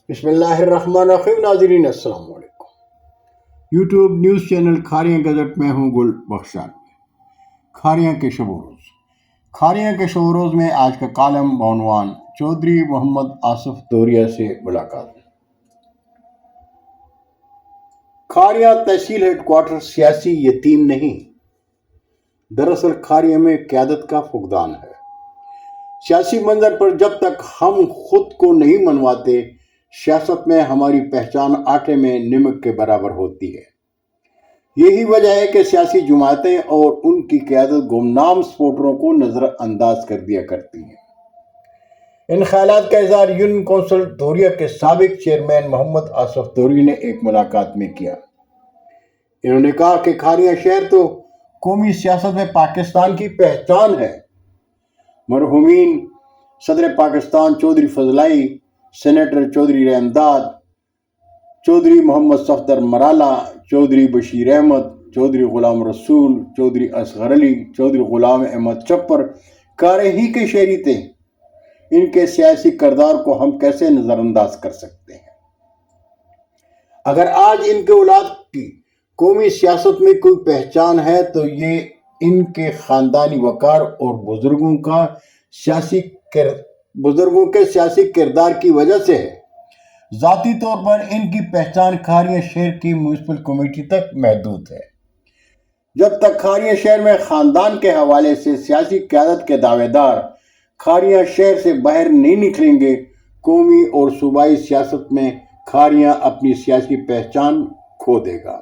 بسم اللہ الرحمن الرحیم. ناظرین السلام علیکم. YouTube news channel Kharian gazette میں ہوں گل بخشان. کھاریاں کے شب و روز. کھاریاں کے شب و روز میں آج کا کالم بعنوان چودھری محمد آصف دوریا سے ملاقات. کھاریاں تحصیل ہیڈ کوارٹر سیاسی یتیم نہیں، دراصل کھاریاں میں قیادت کا فقدان ہے. سیاسی منظر پر جب تک ہم خود کو نہیں منواتے، سیاست میں ہماری پہچان آٹے میں نمک کے برابر ہوتی ہے. یہی وجہ ہے کہ سیاسی جماعتیں اور ان کی قیادت گمنام سپورٹروں کو نظر انداز کر دیا کرتی ہیں. ان خیالات کا اظہار یونین کونسل دوریا کے سابق چیئرمین محمد آصف دوری نے ایک ملاقات میں کیا. انہوں نے کہا کہ کھاریاں شہر تو قومی سیاست میں پاکستان کی پہچان ہے. مرحومین صدر پاکستان چودھری فضلائی، سینیٹر چودھری رحمداد، چودھری محمد صفدر مرالا، چودھری بشیر احمد، چودھری غلام رسول، چودھری اصغر علی، چودھری غلام احمد چپر کارے ہی کے شہری تھے. ان کے سیاسی کردار کو ہم کیسے نظر انداز کر سکتے ہیں؟ اگر آج ان کے اولاد کی قومی سیاست میں کوئی پہچان ہے تو یہ ان کے خاندانی وقار اور بزرگوں کے سیاسی کردار کی وجہ سے ہے. ذاتی طور پر ان کی پہچان کھاریاں شہر کی میونسپل کمیٹی تک محدود ہے. جب تک کھاریاں شہر میں خاندان کے حوالے سے سیاسی قیادت کے دعوے دار کھاریاں شہر سے باہر نہیں نکلیں گے، قومی اور صوبائی سیاست میں کھاریاں اپنی سیاسی پہچان کھو دے گا.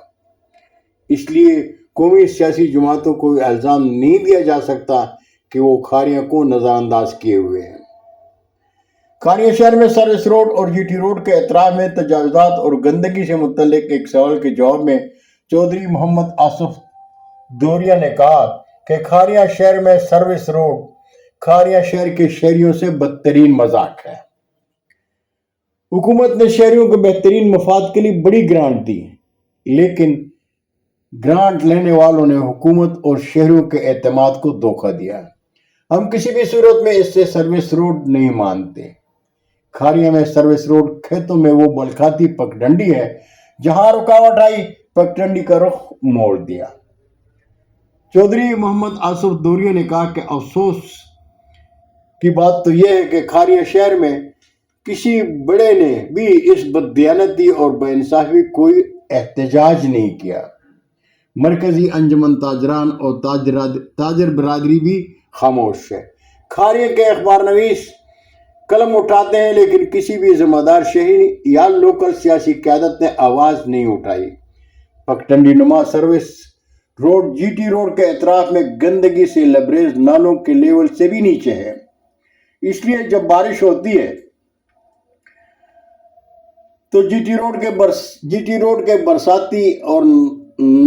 اس لیے قومی سیاسی جماعتوں کو الزام نہیں دیا جا سکتا کہ وہ کھاریاں کو نظر انداز کیے ہوئے ہیں. کھاریاں شہر میں سروس روڈ اور جی ٹی روڈ کے اطراف میں تجاوزات اور گندگی سے متعلق ایک سوال کے جواب میں چودھری محمد آصف دوریا نے کہا کہ کھاریاں شہر میں سروس روڈ کھاریاں شہر کے شہریوں سے بدترین مذاق ہے. حکومت نے شہریوں کو بہترین مفاد کے لیے بڑی گرانٹ دی، لیکن گرانٹ لینے والوں نے حکومت اور شہریوں کے اعتماد کو دھوکہ دیا. ہم کسی بھی صورت میں اس سے سروس روڈ نہیں مانتے. کھاریاں میں سروس روڈ کھیتوں میں وہ بلکھاتی پگڈنڈی ہے، جہاں رکاوٹ آئی پگڈنڈی کا رخ موڑ دیا. چودھری محمد آصف دوریا نے کہا کہ افسوس کی بات تو یہ ہے کہ کھاریاں شہر میں کسی بڑے نے بھی اس بددیانتی اور بے انصافی کوئی احتجاج نہیں کیا. مرکزی انجمن تاجران اور تاجر برادری بھی خاموش ہے. کھاریاں کے اخبار نویس قلم اٹھاتے ہیں، لیکن کسی بھی ذمہ دار شہری یا لوکل سیاسی قیادت نے آواز نہیں اٹھائی. پگڈنڈی نما service road G T road کے اطراف میں گندگی سے لبریز نالوں کے لیول سے بھی نیچے ہے. اس لیے جب بارش ہوتی ہے تو جی ٹی روڈ کے برساتی اور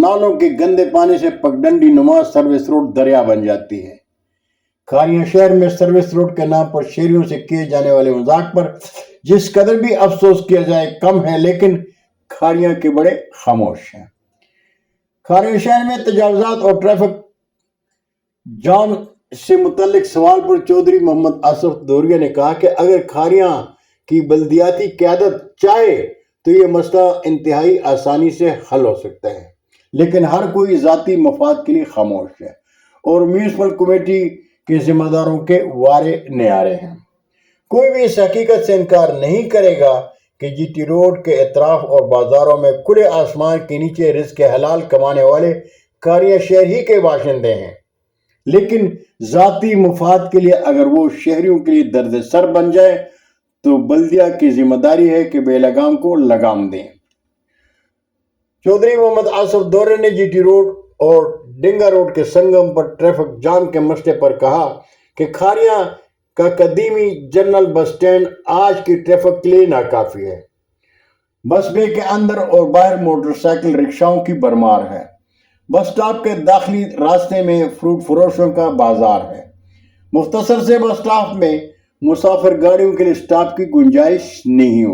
نالوں کے گندے پانی سے پگڈنڈی نما سروس روڈ دریا بن جاتی ہے. کھاریاں شہر میں سروس روڈ کے نام پر شہریوں سے کیے جانے والے مذاق پر جس قدر بھی افسوس کیا جائے کم ہے، لیکن کھاریاں کے بڑے خاموش ہیں. کھاریاں شہر میں تجاوزات اور ٹریفک جام سے متعلق سوال پر چودھری محمد آصف دوریا نے کہا کہ اگر کھاریاں کی بلدیاتی قیادت چاہے تو یہ مسئلہ انتہائی آسانی سے حل ہو سکتا ہے، لیکن ہر کوئی ذاتی مفاد کے لیے خاموش ہے اور میونسپل کمیٹی کے ذمہ داروں کے وارے نیارے ہیں. کوئی بھی اس حقیقت سے انکار نہیں کرے گا کہ جی ٹی روڈ کے اطراف اور بازاروں میں کھلے آسمان کے نیچے رزق حلال کمانے والے کھاریاں شہر ہی کے باشندے ہیں، لیکن ذاتی مفاد کے لیے اگر وہ شہریوں کے لیے درد سر بن جائے تو بلدیہ کی ذمہ داری ہے کہ بے لگام کو لگام دیں. چودھری محمد آصف دوریا نے جی ٹی روڈ اور ڈنگا روڈ کے سنگم پر ٹریفک جام کے مسئلے پر کہا کہ کھاریاں کا قدیمی جنرل بس سٹینڈ آج کی ٹریفک کے لیے ناکافی ہے. بس بے کے اندر اور باہر موٹر سائیکل رکشاؤں کی بھرمار ہے. بس سٹاپ کے داخلی راستے میں فروٹ فروشوں کا بازار ہے. مختصر سے بس سٹاپ میں مسافر گاڑیوں کے لیے سٹاپ کی گنجائش نہیں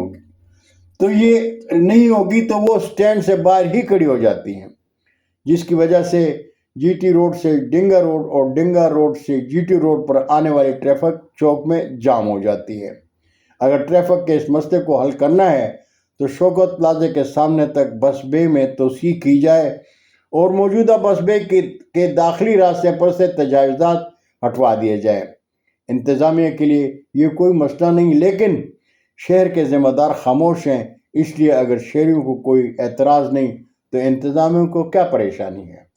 ہوگی تو وہ سٹینڈ سے باہر ہی کھڑی ہو جاتی ہیں، جس کی وجہ سے جی ٹی روڈ سے ڈنگا روڈ اور ڈنگا روڈ سے جی ٹی روڈ پر آنے والی ٹریفک چوک میں جام ہو جاتی ہے. اگر ٹریفک کے اس مسئلے کو حل کرنا ہے تو شوکت پلازے کے سامنے تک بس بے میں توسیع کی جائے اور موجودہ بس بے کے داخلی راستے پر سے تجاوزات ہٹوا دیے جائیں۔ انتظامیہ کے لیے یہ کوئی مسئلہ نہیں، لیکن شہر کے ذمہ دار خاموش ہیں، اس لیے اگر شہریوں کو کوئی اعتراض نہیں تو انتظامیہ کو کیا پریشانی ہے۔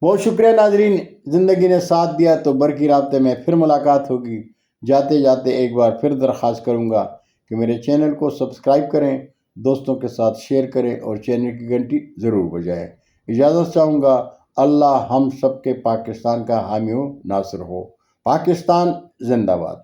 بہت شکریہ ناظرین، زندگی نے ساتھ دیا تو برقی رابطے میں پھر ملاقات ہوگی۔ جاتے جاتے ایک بار پھر درخواست کروں گا کہ میرے چینل کو سبسکرائب کریں، دوستوں کے ساتھ شیئر کریں اور چینل کی گھنٹی ضرور بجائیں۔ اجازت چاہوں گا۔ اللہ ہم سب کے پاکستان کا حامی و ناصر ہو۔ پاکستان زندہ باد۔